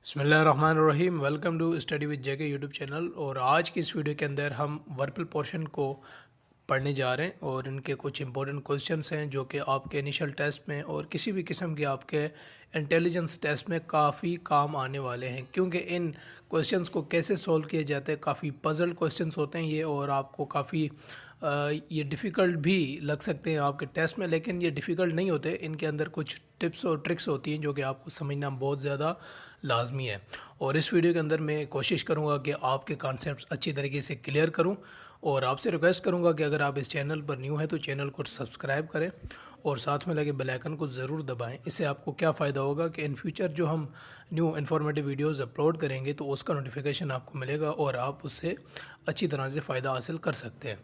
बिस्मिल्लाहिर्रहमानिर्रहीम। Welcome to study with JK YouTube channel. और आज की इस वीडियो के अंदर हम वर्बल पोर्शन को पढ़ने जा रहे हैं और इनके कुछ इंपॉर्टेंट क्वेश्चंस हैं जो कि आपके इनिशियल टेस्ट में और किसी भी किस्म के आपके इंटेलिजेंस टेस्ट में काफ़ी काम आने वाले हैं, क्योंकि इन क्वेश्चंस को कैसे सॉल्व किए जाते हैं काफ़ी पजल क्वेश्चंस होते हैं ये, और आपको काफ़ी ये डिफ़िकल्ट भी लग सकते हैं आपके टेस्ट में, लेकिन ये डिफ़िकल्ट नहीं होते। इनके अंदर कुछ टिप्स और ट्रिक्स होती हैं जो कि आपको समझना बहुत ज़्यादा लाजमी है। और इस वीडियो के अंदर मैं कोशिश करूँगा कि आपके कॉन्सेप्ट्स अच्छी तरीके से क्लियर करूँ, और आपसे रिक्वेस्ट करूँगा कि अगर आप इस चैनल पर न्यू हैं तो चैनल को सब्सक्राइब करें और साथ में लगे बेल आइकन को ज़रूर दबाएं। इससे आपको क्या फ़ायदा होगा कि इन फ्यूचर जो हम न्यू इन्फॉर्मेटिव वीडियोस अपलोड करेंगे तो उसका नोटिफिकेशन आपको मिलेगा और आप उससे अच्छी तरह से फ़ायदा हासिल कर सकते हैं।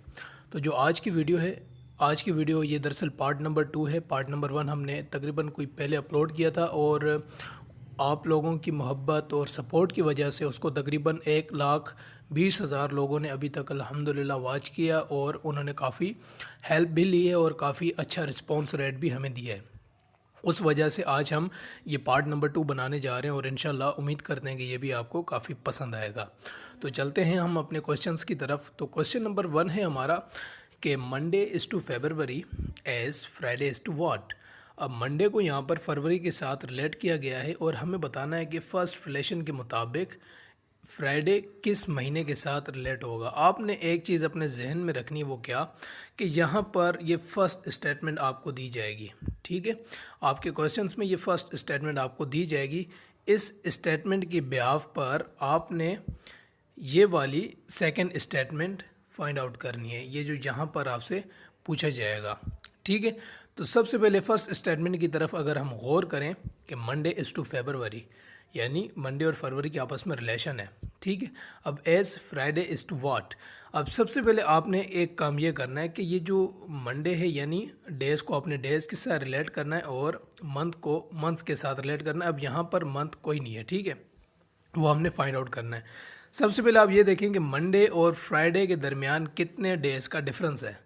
तो जो आज की वीडियो है, आज की वीडियो ये दरअसल पार्ट नंबर 2 है। पार्ट नंबर 1 हमने तकरीबन कोई पहले अपलोड किया था और आप लोगों की मोहब्बत और सपोर्ट की वजह से उसको तकरीबन 1,20,000 लोगों ने अभी तक अल्हम्दुलिल्लाह वॉच किया और उन्होंने काफ़ी हेल्प भी ली है और काफ़ी अच्छा रिस्पॉन्स रेट भी हमें दिया है। उस वजह से आज हम ये पार्ट नंबर 2 बनाने जा रहे हैं और इंशाल्लाह उम्मीद करते हैं कि ये भी आपको काफ़ी पसंद आएगा। तो चलते हैं हम अपने क्वेश्चंस की तरफ। तो क्वेश्चन नंबर 1 है हमारा कि Monday is to February as Friday is to what. अब मंडे को यहाँ पर फरवरी के साथ रिलेट किया गया है और हमें बताना है कि फ़र्स्ट रिलेशन के मुताबिक फ्राइडे किस महीने के साथ रिलेट होगा। आपने एक चीज़ अपने जहन में रखनी है, वो क्या कि यहाँ पर ये फ़र्स्ट स्टेटमेंट आपको दी जाएगी। ठीक है, आपके क्वेश्चंस में ये फ़र्स्ट स्टेटमेंट आपको दी जाएगी। इस स्टेटमेंट की बिहाफ पर आपने ये वाली सेकंड स्टेटमेंट फाइंड आउट करनी है, ये जो यहाँ पर आपसे पूछा जाएगा। ठीक है, तो सबसे पहले फ़र्स्ट स्टेटमेंट की तरफ अगर हम गौर करें कि मंडे इज़ टू फेब्रुअरी, यानी मंडे और फरवरी के आपस में रिलेशन है। ठीक है, अब as Friday is to what. अब सबसे पहले आपने एक काम ये करना है कि ये जो मंडे है यानी डेज़ को आपने डेज़ के साथ रिलेट करना है और मंथ को मंथ्स के साथ रिलेट करना है। अब यहाँ पर मंथ कोई नहीं है, ठीक है, वो हमने फाइंड आउट करना है। सबसे पहले आप ये देखें कि मंडे और फ्राइडे के दरमियान कितने डेज़ का डिफरेंस है।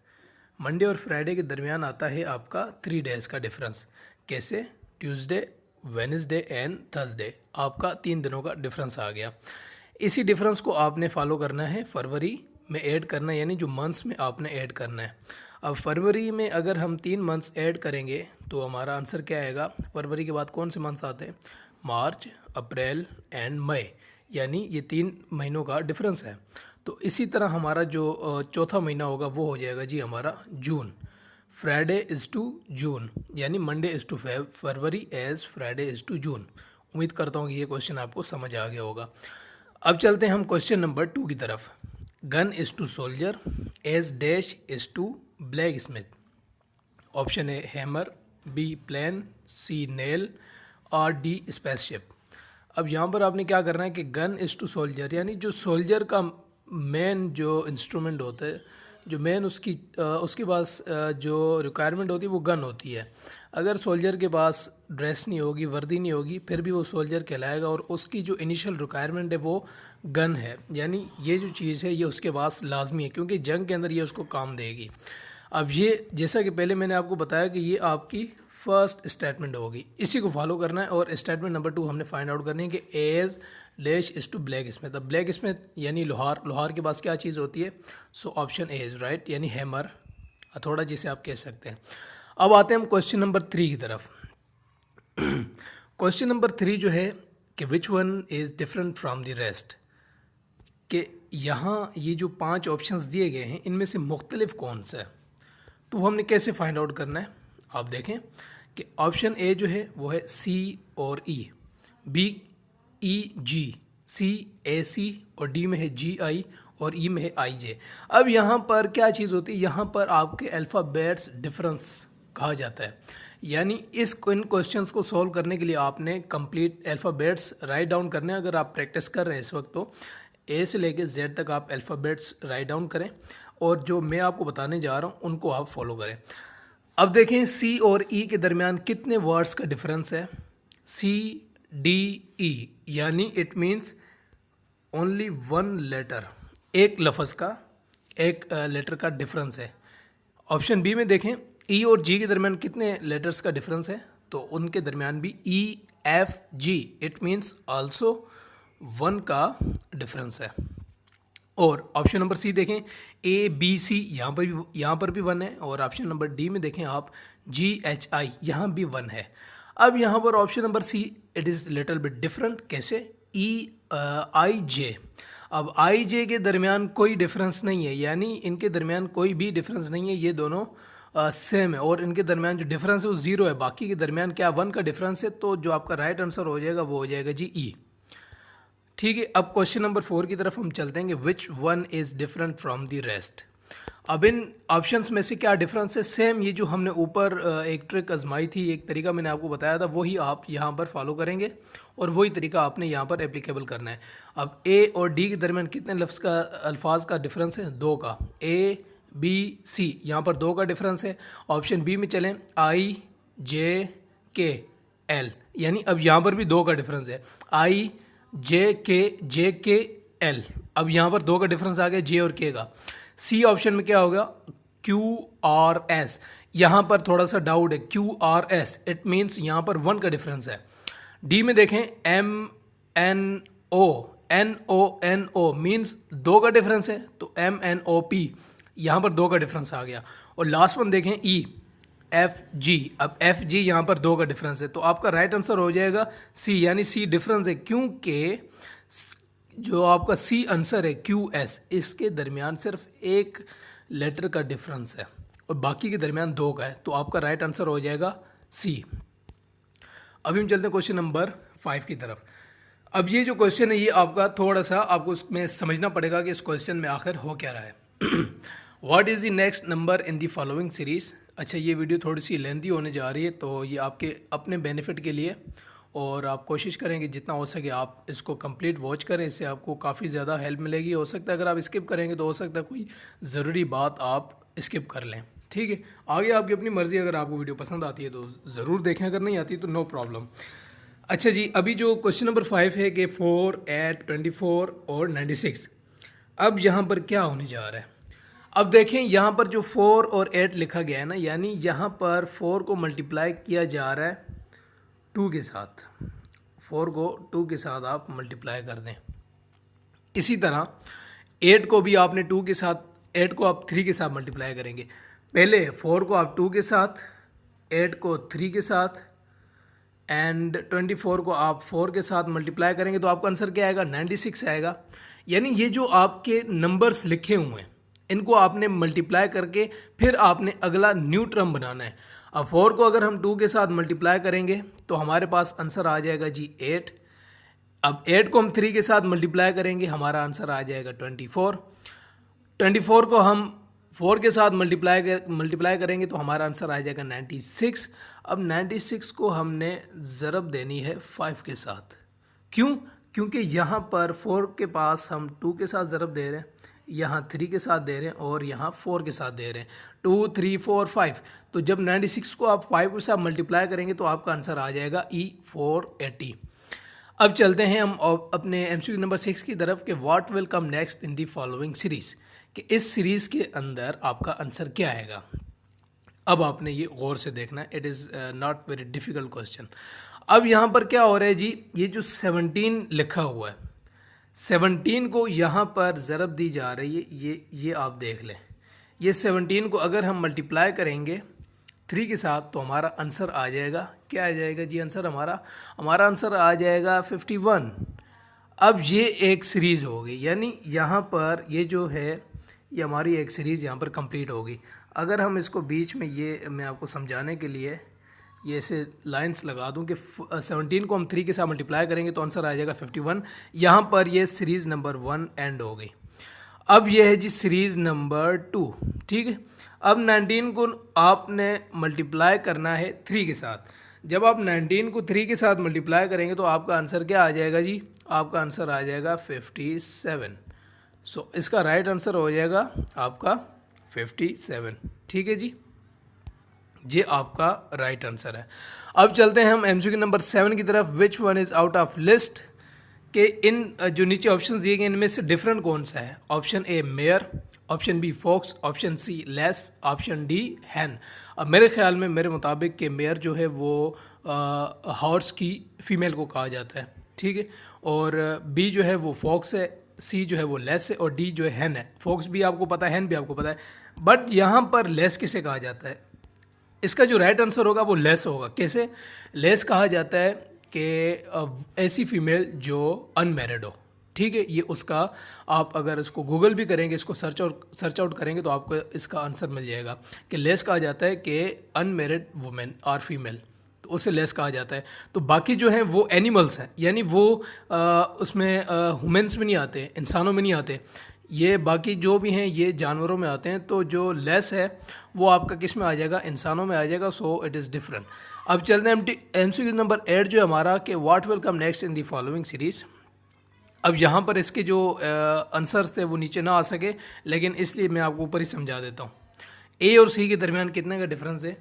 मंडे और फ्राइडे के दरमियान आता है आपका 3 डेज़ का डिफरेंस। कैसे? ट्यूसडे, वेडनेसडे एंड थर्सडे, आपका 3 दिनों का डिफरेंस आ गया। इसी डिफरेंस को आपने फॉलो करना है, फरवरी में ऐड करना है, यानी जो मंथ्स में आपने ऐड करना है। अब फरवरी में अगर हम 3 मंथ्स ऐड करेंगे तो हमारा आंसर क्या आएगा। फरवरी के बाद कौन से मंथ्स आते हैं? मार्च, अप्रैल एंड मई, यानी ये 3 महीनों का डिफरेंस है। तो इसी तरह हमारा जो चौथा महीना होगा वो हो जाएगा जी हमारा जून। फ्राइडे इज़ टू जून, यानी Monday is to February as Friday is to June. उम्मीद करता हूँ कि ये क्वेश्चन आपको समझ आ गया होगा। अब चलते हैं हम क्वेश्चन नंबर 2 की तरफ। Gun is to soldier as dash is to blacksmith. Option A hammer, B plane, C nail और डी स्पेसशिप। अब यहाँ पर आपने क्या करना है कि गन इज़ टू सोल्जर, यानी जो सोल्जर का मेन जो इंस्ट्रूमेंट होता है, जो मेन उसके पास जो रिक्वायरमेंट होती है वो गन होती है। अगर सोल्जर के पास ड्रेस नहीं होगी, वर्दी नहीं होगी, फिर भी वो सोल्जर कहलाएगा और उसकी जो इनिशियल रिक्वायरमेंट है वो गन है, यानी ये जो चीज़ है ये उसके पास लाजमी है क्योंकि जंग के अंदर ये उसको काम देगी। अब ये जैसा कि पहले मैंने आपको बताया कि ये आपकी फर्स्ट स्टेटमेंट होगी, इसी को फॉलो करना है। और स्टेटमेंट नंबर 2 हमने फाइंड आउट करनी है कि as dash is to blacksmith. अब ब्लैक स्मिथ यानी लोहार, लोहार के पास क्या चीज़ होती है? So option A is right, यानी हैमर, हथौड़ा जिसे आप कह सकते हैं। अब आते हैं हम क्वेश्चन नंबर 3 की तरफ। क्वेश्चन नंबर 3 जो है कि which one is different from the rest, कि यहाँ ये जो 5 ऑप्शंस दिए गए हैं इनमें से मुख्तलिफ कौन सा है, तो हमने कैसे फाइंड आउट करना है। आप देखें कि ऑप्शन ए जो है वो है सी और ई, बी ई जी, सी ए सी और डी में है जी आई और ई में है आई जे। अब यहाँ पर क्या चीज़ होती है, यहाँ पर आपके अल्फ़ाबेट्स डिफरेंस कहा जाता है, यानी इन क्वेश्चंस को सॉल्व करने के लिए आपने कंप्लीट अल्फ़ाबेट्स राइट डाउन करने हैं। अगर आप प्रैक्टिस कर रहे हैं इस वक्त तो ए से लेके जेड तक आप अल्फ़ाबेट्स राइट डाउन करें और जो मैं आपको बताने जा रहा हूँ उनको आप फॉलो करें। अब देखें सी और ई के दरमियान कितने वर्ड्स का डिफरेंस है। सी डी ई, यानी इट मीन्स ओनली 1 लेटर, एक लफ्ज़ का एक लेटर का डिफरेंस है। ऑप्शन बी में देखें ई और जी के दरमियान कितने लेटर्स का डिफरेंस है, तो उनके दरमियान भी E F G, it means also 1 का डिफरेंस है। और ऑप्शन नंबर सी देखें, ए बी सी यहाँ पर भी 1 है। और ऑप्शन नंबर डी में देखें आप, जी एच आई यहाँ भी 1 है। अब यहाँ पर option number C, it is little bit different. कैसे? ई आई जे। अब आई जे के दरमियान कोई डिफरेंस नहीं है, यानी इनके दरमियान कोई भी डिफरेंस नहीं है, ये दोनों सेम है। और इनके दरमियान जो डिफरेंस है वो 0 है, बाकी के दरमियान क्या 1 का डिफरेंस है। तो जो आपका राइट आंसर हो जाएगा वो हो जाएगा जी ई। ठीक है, अब क्वेश्चन नंबर 4 की तरफ हम चलते हैं कि which one is different from the rest. अब इन ऑप्शंस में से क्या डिफरेंस है? सेम ये जो हमने ऊपर एक ट्रिक आजमाई थी, एक तरीका मैंने आपको बताया था, वही आप यहाँ पर फॉलो करेंगे और वही तरीका आपने यहाँ पर एप्लीकेबल करना है। अब ए और डी के दरमियान कितने लफ्ज़ का अल्फाज का डिफरेंस है? 2 का। ए बी सी यहाँ पर 2 का डिफरेंस है। ऑप्शन बी में चलें, आई जे के एल, यानी अब यहाँ पर भी 2 का डिफरेंस है। आई जे के एल, अब यहाँ पर 2 का डिफरेंस आ गया जे और के का। सी ऑप्शन में क्या होगा? क्यू आर एस, यहाँ पर थोड़ा सा डाउट है, Q R S, it means यहाँ पर 1 का डिफरेंस है। डी में देखें, एम एन ओ मीन्स 2 का डिफरेंस है, तो एम एन ओ पी, यहाँ पर 2 का डिफरेंस आ गया। और लास्ट वन देखें, ई एफ जी, अब एफ जी यहाँ पर 2 का डिफरेंस है, तो आपका राइट आंसर हो जाएगा सी, यानी सी डिफरेंस है, क्योंकि जो आपका सी आंसर है क्यू एस, इसके दरमियान सिर्फ एक लेटर का डिफरेंस है और बाकी के दरमियान 2 का है, तो आपका राइट आंसर हो जाएगा सी। अभी हम चलते हैं क्वेश्चन नंबर 5 की तरफ। अब ये जो क्वेश्चन है ये आपका थोड़ा सा आपको उसमें समझना पड़ेगा कि इस क्वेश्चन में आखिर हो क्या रहा है। What is the next number in the following series. अच्छा, ये वीडियो थोड़ी सी लेंथी होने जा रही है, तो ये आपके अपने बेनिफिट के लिए, और आप कोशिश करेंगे जितना हो सके आप इसको कंप्लीट वॉच करें, इससे आपको काफ़ी ज़्यादा हेल्प मिलेगी। हो सकता है अगर आप स्किप करेंगे तो हो सकता है कोई ज़रूरी बात आप स्किप कर लें। ठीक है, आगे आपकी अपनी मर्ज़ी, अगर आपको वीडियो पसंद आती है तो ज़रूर देखें, अगर नहीं आती तो नो प्रॉब्लम। अच्छा जी, अभी जो क्वेश्चन नंबर 5 है कि 4, 8, 24 और 96, अब यहाँ पर क्या होने जा रहा है। अब देखें यहाँ पर जो 4 और 8 लिखा गया है ना, यानी यहाँ पर 4 को मल्टीप्लाई किया जा रहा है 2 के साथ। 4 को 2 के साथ आप मल्टीप्लाई कर दें। इसी तरह 8 को भी आपने 2 के साथ, 8 को आप 3 के साथ मल्टीप्लाई करेंगे। पहले 4 को आप 2 के साथ, 8 को 3 के साथ एंड 24 को आप 4 के साथ मल्टीप्लाई करेंगे तो आपका आंसर क्या आएगा? 96 आएगा। यानी ये जो आपके नंबर्स लिखे हुए हैं इनको आपने मल्टीप्लाई करके फिर आपने अगला न्यू टर्म बनाना है। अब 4 को अगर हम 2 के साथ मल्टीप्लाई करेंगे तो हमारे पास आंसर आ जाएगा जी 8। अब 8 को हम 3 के साथ मल्टीप्लाई करेंगे, हमारा आंसर आ जाएगा 24। 24 को हम 4 के साथ मल्टीप्लाई करेंगे तो हमारा आंसर आ जाएगा 96। अब 96 को हमने ज़रब देनी है 5 के साथ। क्यों? क्योंकि यहाँ पर 4 के पास हम 2 के साथ ज़रब दे रहे हैं, यहाँ 3 के साथ दे रहे हैं और यहाँ 4 के साथ दे रहे हैं, 2, 3, 4, 5। तो जब 96 को आप 5 के साथ मल्टीप्लाई करेंगे तो आपका आंसर आ जाएगा E480। अब चलते हैं हम अपने MCQ नंबर 6 की तरफ कि what will come next in the following series, कि इस सीरीज़ के अंदर आपका आंसर क्या आएगा। अब आपने ये गौर से देखना है, it is not very difficult question. अब यहाँ पर क्या हो रहा है जी, ये जो 17 लिखा हुआ है, 17 को यहाँ पर ज़रब दी जा रही है, ये आप देख लें। ये 17 को अगर हम मल्टीप्लाई करेंगे 3 के साथ तो हमारा आंसर आ जाएगा, क्या आ जाएगा जी आंसर हमारा आंसर आ जाएगा 51। अब ये एक सीरीज़ होगी, यानी यहाँ पर ये जो है ये हमारी एक सीरीज़ यहाँ पर कंप्लीट होगी। अगर हम इसको बीच में, ये मैं आपको समझाने के लिए ये ऐसे लाइंस लगा दूं कि 17 को हम 3 के साथ मल्टीप्लाई करेंगे तो आंसर आ जाएगा 51। यहाँ पर ये सीरीज़ नंबर 1 एंड हो गई। अब ये है जी सीरीज़ नंबर 2। ठीक है, अब 19 को आपने मल्टीप्लाई करना है 3 के साथ। जब आप 19 को 3 के साथ मल्टीप्लाई करेंगे तो आपका आंसर क्या आ जाएगा जी, आपका आंसर आ जाएगा 57। सो इसका राइट आंसर हो जाएगा आपका 57। ठीक है जी, ये आपका राइट आंसर है। अब चलते हैं हम MCQ नंबर 7 की तरफ। विच one is out of list, के इन जो नीचे ऑप्शंस दिए गए इनमें से डिफरेंट कौन सा है। Option A mayor, option B fox, option C less, option D hen. अब मेरे ख्याल में, मेरे मुताबिक कि मेयर जो है वो हॉर्स की फ़ीमेल को कहा जाता है, ठीक है। और बी जो है वो फॉक्स है, सी जो है वो लेस है और डी जो है हैन है। फॉक्स भी आपको पता है, हैन भी आपको पता है, बट यहाँ पर लेस किसे कहा जाता है? इसका जो राइट आंसर होगा वो लेस होगा। कैसे लेस कहा जाता है? कि ऐसी फीमेल जो अनमैरिड हो, ठीक है। ये उसका, आप अगर इसको गूगल भी करेंगे, इसको सर्च आउट करेंगे तो आपको इसका आंसर मिल जाएगा कि लेस कहा जाता है कि अनमैरिड वुमेन और फीमेल, तो उसे लेस कहा जाता है। तो बाकी जो है वो एनिमल्स हैं, यानी वो उसमें ह्यूमंस में नहीं आते, इंसानों में नहीं आते, ये बाकी जो भी हैं ये जानवरों में आते हैं। तो जो लेस है वो आपका किस में आ जाएगा? इंसानों में आ जाएगा। So it is different. अब चलते हैं MCQ नंबर 8 जो है हमारा, कि what will come next in the following series. अब यहाँ पर इसके जो आंसर्स थे वो नीचे ना आ सके, लेकिन इसलिए मैं आपको ऊपर ही समझा देता हूँ। ए और सी के दरमियान कितने का डिफरेंस है?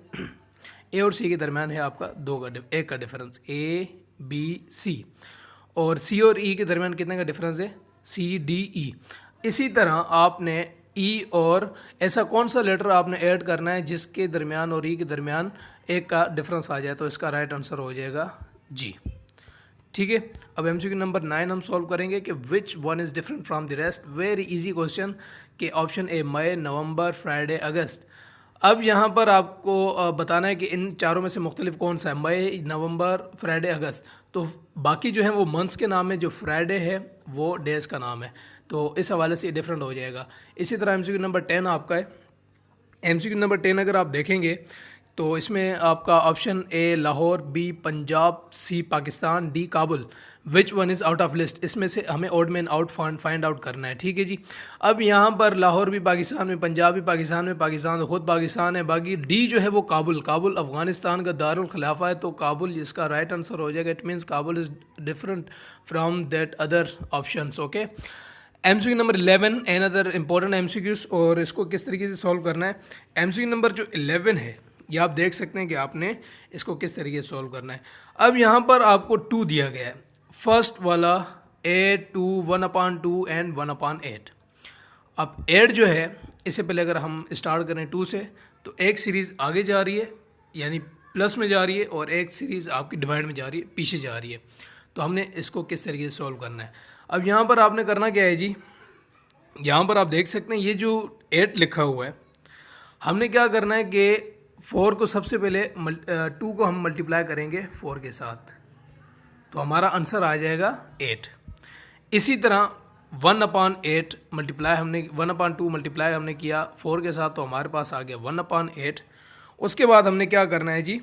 ए और सी के दरमियान है आपका एक का डिफरेंस, ABC। और सी और ई के दरमियान कितने का डिफरेंस है? CDE। इसी तरह आपने ई और ऐसा कौन सा लेटर आपने ऐड करना है जिसके दरमियान और ई के दरमियान एक का डिफरेंस आ जाए, तो इसका राइट आंसर हो जाएगा जी, ठीक है। अब MCQ नंबर 9 हम सॉल्व करेंगे कि which one is different from the rest. Very easy question, कि option A May, November, Friday, August. अब यहाँ पर आपको बताना है कि इन चारों में से मुख्तलिफ कौन सा है, मई, नवंबर, फ्राइडे, अगस्त। तो बाकी जो है वो मंथ्स के नाम है, जो फ्राइडे है वो डेज़ का नाम है, तो इस हवाले से डिफरेंट हो जाएगा। इसी तरह MCQ नंबर 10 आपका है। MCQ नंबर 10 अगर आप देखेंगे तो इसमें आपका option A Lahore, B Punjab, C Pakistan, D Kabul. Which one is out of list, इसमें से हमें odd man out find out करना है, ठीक है जी। अब यहाँ पर लाहौर भी पाकिस्तान में, पंजाब भी पाकिस्तान में, पाकिस्तान तो खुद पाकिस्तान है, बाकी डी जो है वो काबुल अफ़गानिस्तान का दारुल खिलाफा है, तो काबुल इसका राइट आंसर हो जाएगा। It means Kabul is different from that other options, okay. MCQ number 11 and other important MCQs, और इसको किस तरीके से सॉल्व करना है। MCQ नंबर जो 11 है ये आप देख सकते हैं कि आपने इसको किस तरीके से सॉल्व करना है। अब यहाँ पर आपको 2 दिया गया है, फर्स्ट वाला 8, 2, 1/2 एंड 1/8। अब 8 जो है, इससे पहले अगर हम स्टार्ट करें 2 से, तो एक सीरीज़ आगे जा रही है यानी प्लस में जा रही है, और एक सीरीज़ आपकी डिवाइड में जा रही है, पीछे जा रही है। तो हमने इसको किस तरीके से सॉल्व करना है। अब यहाँ पर आपने करना क्या है जी, यहाँ पर आप देख सकते हैं ये जो 8 लिखा हुआ है, हमने क्या करना है कि 4 को सबसे पहले 2 को हम मल्टीप्लाई करेंगे 4 के साथ, तो हमारा आंसर आ जाएगा 8। इसी तरह 1/8 मल्टीप्लाई हमने 1/2 मल्टीप्लाई हमने किया 4 के साथ, तो हमारे पास आ गया 1/8। उसके बाद हमने क्या करना है जी,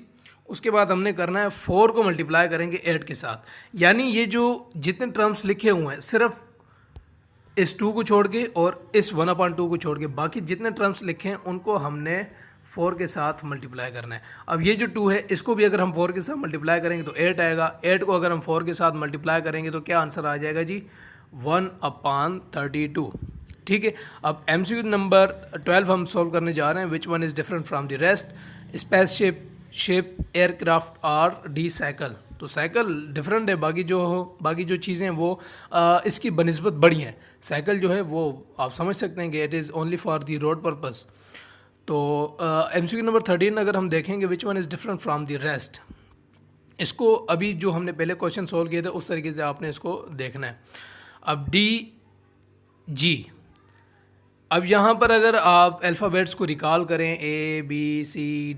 उसके बाद हमने करना है 4 को मल्टीप्लाई करेंगे 8 के साथ, यानी ये जो जितने टर्म्स लिखे हुए हैं सिर्फ इस 2 को छोड़ के और इस 1/2 को छोड़ के, बाकी जितने टर्म्स लिखे हैं उनको हमने 4 के साथ मल्टीप्लाई करना है। अब ये जो 2 है इसको भी अगर हम 4 के साथ मल्टीप्लाई करेंगे तो 8 आएगा। 8 को अगर हम 4 के साथ मल्टीप्लाई करेंगे तो क्या आंसर आ जाएगा जी, 1/32, ठीक है। अब MCQ नंबर 12 हम सॉल्व करने जा रहे हैं। विच one is different from the rest, space ship, aircraft और डी साइकिल। तो साइकिल डिफरेंट है, बाकी जो चीज़ें हैं वो इसकी बनिस्बत बड़ी हैं। साइकिल जो है वो आप समझ सकते हैं कि it is only for the road purpose. तो MCQ नंबर 13 अगर हम देखेंगे, विच one is different from the rest, इसको अभी जो हमने पहले क्वेश्चन सॉल्व किए थे उस तरीके से आपने इसको देखना है। अब DG, अब यहाँ पर अगर आप अल्फ़ाबेट्स को रिकॉल करें ABCDDEFG,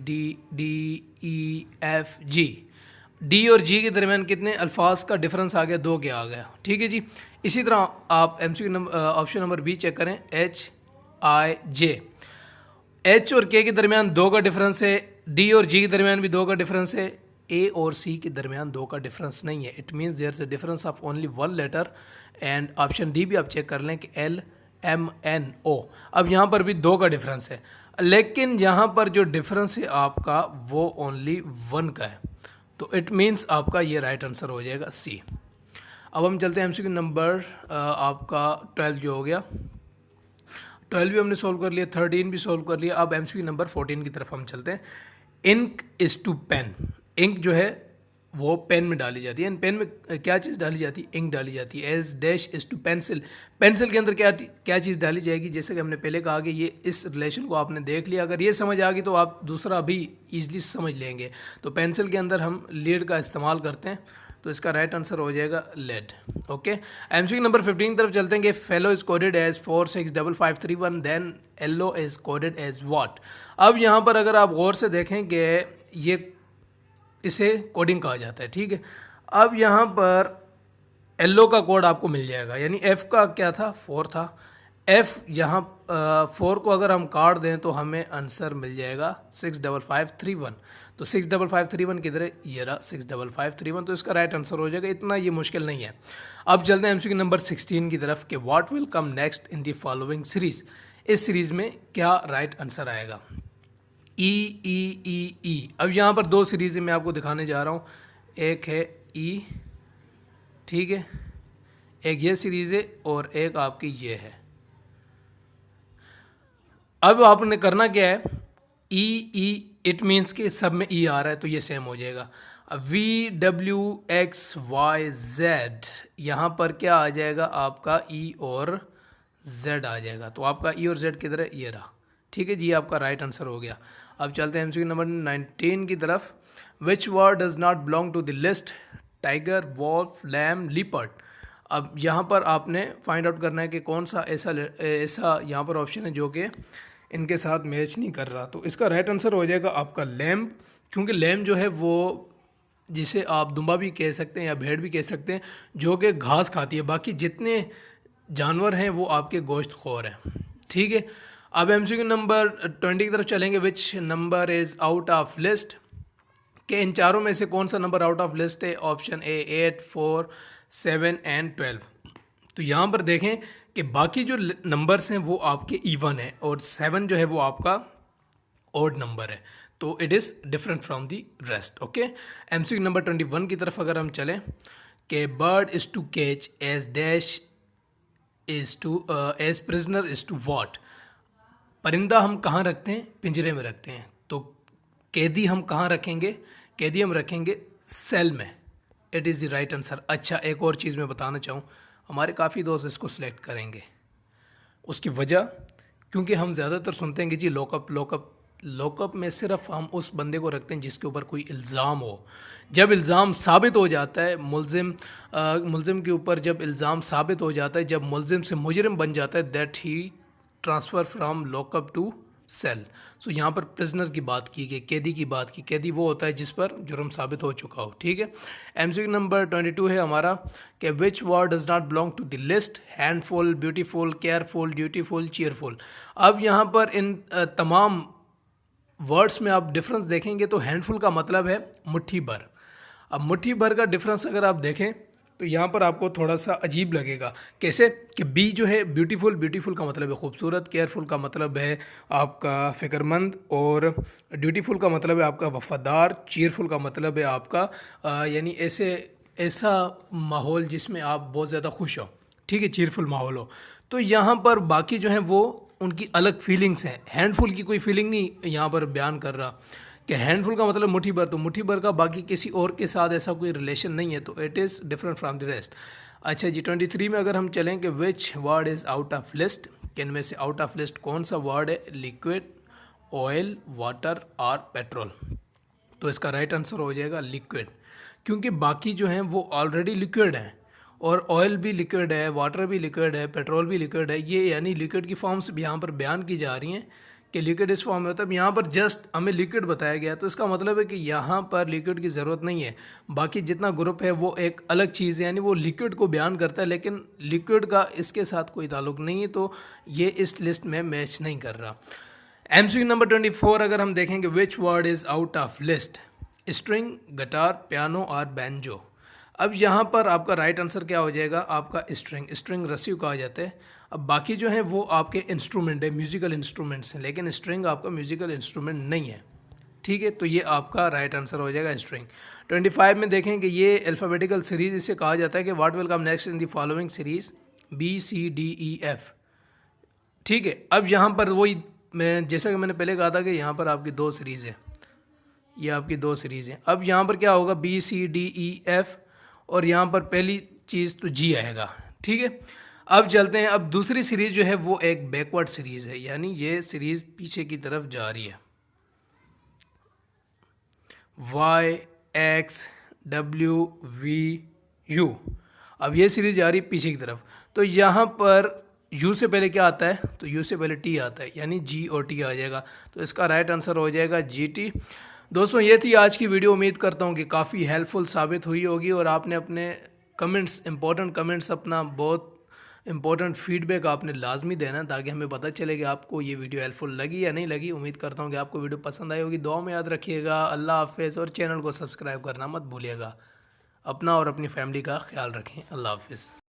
डी और जी के दरमियान कितने अल्फाज का डिफरेंस आ गया, 2 के आ गया, ठीक है जी। इसी तरह आप MCQ number option number B check करें, HIJ, H और K के दरमियान 2 का डिफरेंस है, D और G के दरमियान भी 2 का डिफरेंस है, A और C के दरमियान 2 का डिफरेंस नहीं है। It means there is a difference of only 1 letter. And option D भी आप चेक कर लें कि LMNO, अब यहाँ पर भी 2 का डिफरेंस है, लेकिन यहाँ पर जो डिफरेंस है आपका वो ओनली 1 का है, तो इट मीन्स आपका ये राइट आंसर हो जाएगा C। अब हम चलते हैं MCQ नंबर आपका 12 जो हो गया, 12 भी हमने सॉल्व कर लिया, 13 भी सॉल्व कर लिया। अब MCQ नंबर 14 की तरफ हम चलते हैं। Ink is to pen, ink जो है वो पेन में डाली जाती है। एंड पेन में क्या चीज़ डाली जाती है? इंक डाली जाती है। As dash is to pencil, pencil के अंदर क्या क्या चीज़ डाली जाएगी? जैसे कि हमने पहले कहा कि ये इस रिलेशन को आपने देख लिया, अगर ये समझ आ गई तो आप दूसरा भी ईजिली समझ लेंगे। तो पेंसिल के अंदर हम लीड का इस्तेमाल करते हैं, तो इसका राइट आंसर हो जाएगा लेड। ओके, एमसीक्यू नंबर 15 की तरफ चलते हैं कि fellow is coded as 465531, then yellow is coded as what. अब यहाँ पर अगर आप गौर से देखें कि ये इसे कोडिंग कहा जाता है, ठीक है। अब यहाँ पर येलो का कोड आपको मिल जाएगा, यानी एफ़ का क्या था? 4 था। एफ़ यहाँ 4 को अगर हम काट दें तो हमें आंसर मिल जाएगा 65531। तो 65531 किधर है? ये रहा 65531, तो इसका राइट आंसर हो जाएगा। इतना ये मुश्किल नहीं है। अब चलते हैं एमसीक्यू नंबर 16 की तरफ कि what will come next in the following series. इस सीरीज़ में क्या राइट आंसर आएगा? ई ई ई ई। अब यहाँ पर दो सीरीज़ मैं आपको दिखाने जा रहा हूँ, एक है ई, ठीक है, एक ये सीरीज़ है और एक आपकी ये है। अब आपने करना क्या है? ई ई इट मीन्स कि सब में ई आ रहा है तो ये सेम हो जाएगा। अब V W X Y Z, यहाँ पर क्या आ जाएगा? आपका ई और जेड आ जाएगा। तो आपका ई और जेड किधर है? ये रहा, ठीक है जी, आपका राइट आंसर हो गया। अब चलते हैं एमसीक्यू नंबर 19 की तरफ। Which word does not belong to the list? Tiger, wolf, lamb, leopard. अब यहाँ पर आपने फाइंड आउट करना है कि कौन सा ऐसा यहाँ पर ऑप्शन है जो कि इनके साथ मैच नहीं कर रहा। तो इसका राइट आंसर हो जाएगा आपका लैम, क्योंकि लैम जो है वो जिसे आप दुम्बा भी कह सकते हैं या भेड़ भी कह सकते हैं, जो कि घास खाती है। बाकी जितने जानवर हैं वो आपके गोश्त खोर हैं, ठीक है। अब एमसीक्यू नंबर 20 की तरफ चलेंगे। Which number is out of list? कि इन चारों में से कौन सा नंबर आउट ऑफ लिस्ट है? Option A 8, 4, 7 and 12। तो यहाँ पर देखें कि बाकी जो नंबर्स हैं वो आपके इवन है और 7 जो है वो आपका ओड नंबर है, तो it is different from the rest. Okay, MCQ number 21 की तरफ अगर हम चलें कि bird is to catch as dash is to as prisoner is to what. परिंदा हम कहाँ रखते हैं? पिंजरे में रखते हैं। तो कैदी हम कहाँ रखेंगे? कैदी हम रखेंगे सेल में। It is the right answer. अच्छा, एक और चीज़ मैं बताना चाहूँ, हमारे काफ़ी दोस्त इसको सिलेक्ट करेंगे। उसकी वजह, क्योंकि हम ज़्यादातर सुनते हैं कि जी लॉकअप लॉकअप लॉकअप में सिर्फ हम उस बंदे को रखते हैं जिसके ऊपर कोई इल्ज़ाम हो। जब इल्ज़ाम साबित हो जाता है, मुलजिम के ऊपर जब इल्ज़ाम साबित हो जाता है, जब मुलजिम से मुजरिम बन जाता है, that he transfer from lockup to cell. So यहाँ पर प्रिजनर की बात की गई, कैदी की बात की। कैदी वो होता है जिस पर जुर्म साबित हो चुका हो, ठीक है। एमसीक्यू नंबर 22 है हमारा कि which word does not belong to the list? Handful, beautiful, careful, dutiful, cheerful. अब यहाँ पर इन तमाम वर्ड्स में आप डिफरेंस देखेंगे तो हैंडफुल का मतलब है मुट्ठी भर। अब मुट्ठी भर का डिफरेंस अगर आप देखें तो यहाँ पर आपको थोड़ा सा अजीब लगेगा। कैसे? कि बी जो है ब्यूटीफुल, ब्यूटीफुल का मतलब है खूबसूरत, केयरफुल का मतलब है आपका फ़िक्रमंद, और ड्यूटीफुल का मतलब है आपका वफ़ादार, चीयरफुल का मतलब है आपका यानी ऐसा माहौल जिसमें आप बहुत ज़्यादा खुश हो, ठीक है, चीयरफुल माहौल हो। तो यहाँ पर बाकी जो हैं वो उनकी अलग फीलिंग्स हैं। हैंडफुल की कोई फीलिंग नहीं यहाँ पर बयान कर रहा कि हैंडफुल का मतलब मुट्ठी भर, तो मुट्ठी भर का बाकी किसी और के साथ ऐसा कोई रिलेशन नहीं है, तो it is different from the rest. अच्छा जी, 23 में अगर हम चलें कि which word is out of list, कि इनमें से आउट ऑफ लिस्ट कौन सा वर्ड है? लिक्विड, ऑयल, वाटर और पेट्रोल। तो इसका राइट आंसर हो जाएगा लिक्विड, क्योंकि बाकी जो हैं वो ऑलरेडी लिक्विड हैं, और ऑयल भी लिक्विड है, वाटर भी लिक्विड है, पेट्रोल भी लिक्विड है। ये यानी लिक्विड की फॉर्म्स भी यहाँ पर बयान की जा रही हैं कि लिक्विड इस फॉर्म में होता है। यहाँ पर जस्ट हमें लिक्विड बताया गया, तो इसका मतलब है कि यहाँ पर लिक्विड की ज़रूरत नहीं है। बाकी जितना ग्रुप है वो एक अलग चीज़ है, यानी वो लिक्विड को बयान करता है, लेकिन लिक्विड का इसके साथ कोई ताल्लुक नहीं है, तो ये इस लिस्ट में मैच नहीं कर रहा। एमसीक्यू नंबर 24 अगर हम देखेंगे, which word is out of list? String, guitar, piano और बैंजो। अब यहाँ पर आपका राइट आंसर क्या हो जाएगा? आपका स्ट्रिंग। स्ट्रिंग रस्सी को कहा जाता है। अब बाकी जो है वो आपके इंस्ट्रूमेंट है, म्यूज़िकल इंस्ट्रूमेंट्स हैं, लेकिन स्ट्रिंग आपका म्यूज़िकल इंस्ट्रूमेंट नहीं है, ठीक है। तो ये आपका राइट आंसर हो जाएगा स्ट्रिंग। 25 में देखें कि ये अल्फ़ाबेटिकल सीरीज़, इससे कहा जाता है कि what will come next in the following series? BCDEF, ठीक है। अब यहाँ पर वही, मैं जैसा कि मैंने पहले कहा था कि यहाँ पर आपकी दो सीरीज़ है, ये आपकी दो सीरीज़ हैं। अब यहाँ पर क्या होगा, B C D E F, और यहाँ पर पहली चीज़ तो जी आएगा, ठीक है। अब चलते हैं, अब दूसरी सीरीज़ जो है वो एक बैकवर्ड सीरीज़ है, यानी ये सीरीज़ पीछे की तरफ जा रही है। Y X W V U, अब ये सीरीज़ जा रही है पीछे की तरफ। तो यहाँ पर यू से पहले क्या आता है, तो यू से पहले टी आता है, यानी जी और टी आ जाएगा। तो इसका राइट आंसर हो जाएगा जी टी। दोस्तों ये थी आज की वीडियो, उम्मीद करता हूँ कि काफ़ी हेल्पफुल साबित हुई होगी और आपने अपने कमेंट्स, इंपॉर्टेंट कमेंट्स, अपना बहुत इंपॉर्टेंट फीडबैक आपने लाजमी देना, ताकि हमें पता चले कि आपको ये वीडियो हेल्पफुल लगी या नहीं लगी। उम्मीद करता हूँ कि आपको वीडियो पसंद आई होगी। दुआ में याद रखिएगा। अल्लाह हाफ़िज़, और चैनल को सब्सक्राइब करना मत भूलिएगा। अपना और अपनी फैमिली का ख्याल रखें। अल्लाह हाफ़िज़।